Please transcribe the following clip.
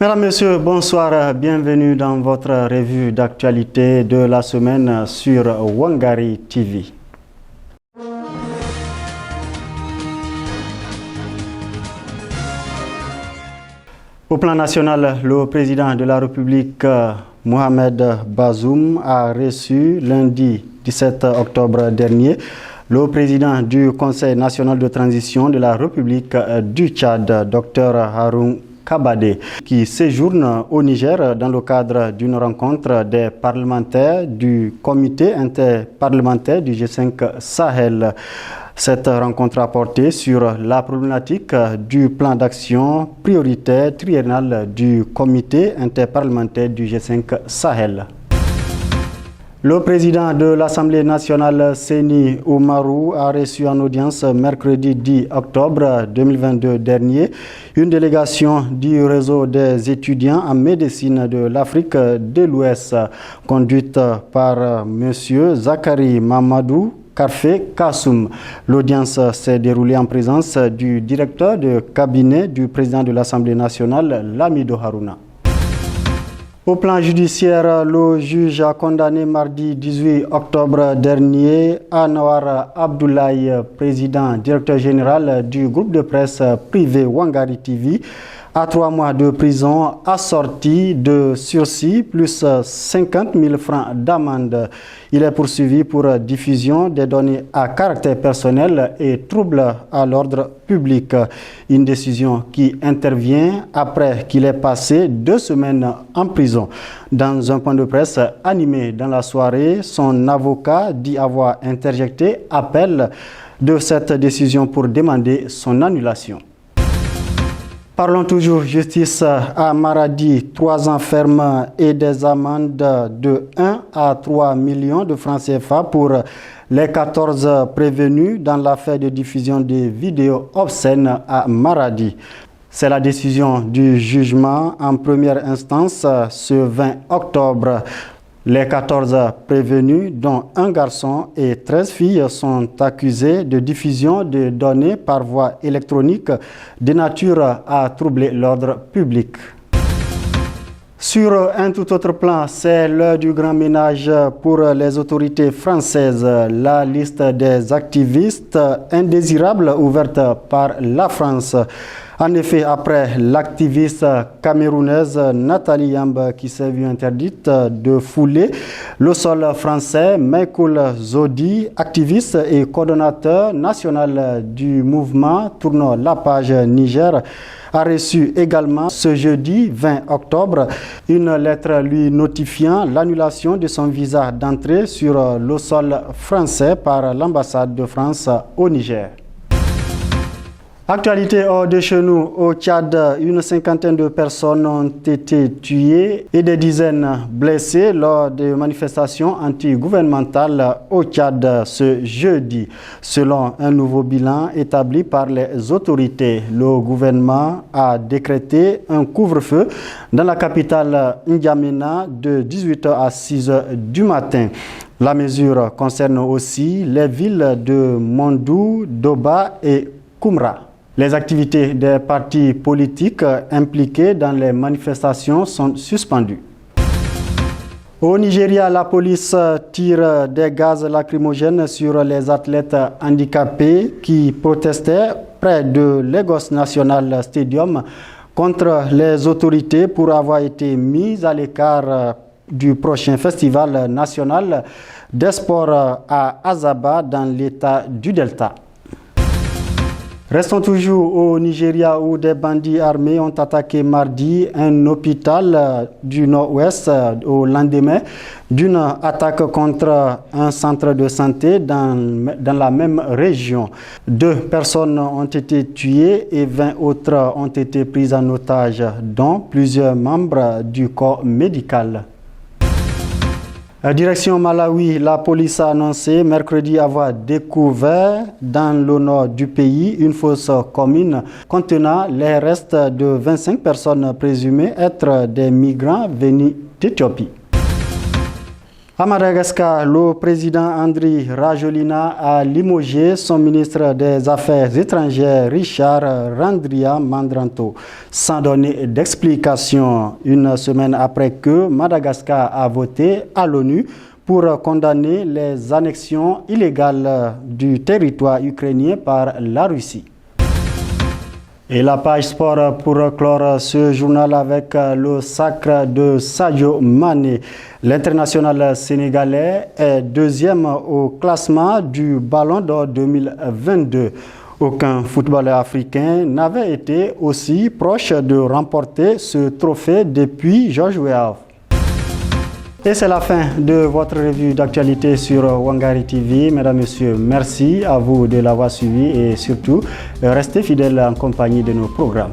Mesdames, Messieurs, bonsoir. Bienvenue dans votre revue d'actualité de la semaine sur Wangari TV. Au plan national, le président de la République, Mohamed Bazoum, a reçu lundi 17 octobre dernier le président du Conseil national de transition de la République du Tchad, Dr Haroun Kabadé, qui séjourne au Niger dans le cadre d'une rencontre des parlementaires du comité interparlementaire du G5 Sahel. Cette rencontre a porté sur la problématique du plan d'action prioritaire triennal du comité interparlementaire du G5 Sahel. Le président de l'Assemblée nationale, Seni Oumarou, a reçu en audience mercredi 10 octobre 2022 dernier une délégation du réseau des étudiants en médecine de l'Afrique de l'Ouest, conduite par M. Zakari Mamadou Karfé Kassoum. L'audience s'est déroulée en présence du directeur de cabinet du président de l'Assemblée nationale, Lamido Harouna. Au plan judiciaire, le juge a condamné mardi 18 octobre dernier Anwar Abdoulaye, président directeur général du groupe de presse privé Wangari TV, à 3 mois de prison assorti de sursis plus 50 000 francs d'amende. Il est poursuivi pour diffusion des données à caractère personnel et trouble à l'ordre public. Une décision qui intervient après qu'il ait passé 2 semaines en prison. Dans un point de presse animé dans la soirée, son avocat dit avoir interjecté appel de cette décision pour demander son annulation. Parlons toujours justice à Maradi, 3 ans ferme et des amendes de 1 à 3 millions de francs CFA pour les 14 prévenus dans l'affaire de diffusion des vidéos obscènes à Maradi. C'est la décision du jugement en première instance ce 20 octobre. Les 14 prévenus, dont un garçon et 13 filles, sont accusés de diffusion de données par voie électronique de nature à troubler l'ordre public. Sur un tout autre plan, c'est l'heure du grand ménage pour les autorités françaises. La liste des activistes indésirables ouverte par la France. En effet, après l'activiste camerounaise Nathalie Yamb qui s'est vue interdite de fouler le sol français, Michael Zodi, activiste et coordonnateur national du mouvement Tournons la page Niger, a reçu également ce jeudi 20 octobre une lettre lui notifiant l'annulation de son visa d'entrée sur le sol français par l'ambassade de France au Niger. Actualité hors de chez nous, au Tchad, une 50aine de personnes ont été tuées et des dizaines blessées lors de manifestations anti-gouvernementales au Tchad ce jeudi. Selon un nouveau bilan établi par les autorités, le gouvernement a décrété un couvre-feu dans la capitale N'Djamena de 18h à 6h du matin. La mesure concerne aussi les villes de Mondou, Doba et Koumra. Les activités des partis politiques impliqués dans les manifestations sont suspendues. Au Nigeria, la police tire des gaz lacrymogènes sur les athlètes handicapés qui protestaient près de Lagos National Stadium contre les autorités pour avoir été mis à l'écart du prochain festival national des sports à Azaba dans l'état du Delta. Restons toujours au Nigeria où des bandits armés ont attaqué mardi un hôpital du nord-ouest au lendemain d'une attaque contre un centre de santé dans la même région. 2 personnes ont été tuées et 20 autres ont été prises en otage, dont plusieurs membres du corps médical. Direction Malawi, la police a annoncé mercredi avoir découvert dans le nord du pays une fosse commune contenant les restes de 25 personnes présumées être des migrants venus d'Éthiopie. À Madagascar, le président Andry Rajoelina a limogé son ministre des Affaires étrangères Richard Randrianarantsoa sans donner d'explication une semaine après que Madagascar a voté à l'ONU pour condamner les annexions illégales du territoire ukrainien par la Russie. Et la page sport pour clore ce journal avec le sacre de Sadio Mané. L'international sénégalais est deuxième au classement du Ballon d'Or 2022. Aucun footballeur africain n'avait été aussi proche de remporter ce trophée depuis George Weah. Et c'est la fin de votre revue d'actualité sur Wangari TV. Mesdames, Messieurs, merci à vous de l'avoir suivi et surtout, restez fidèles en compagnie de nos programmes.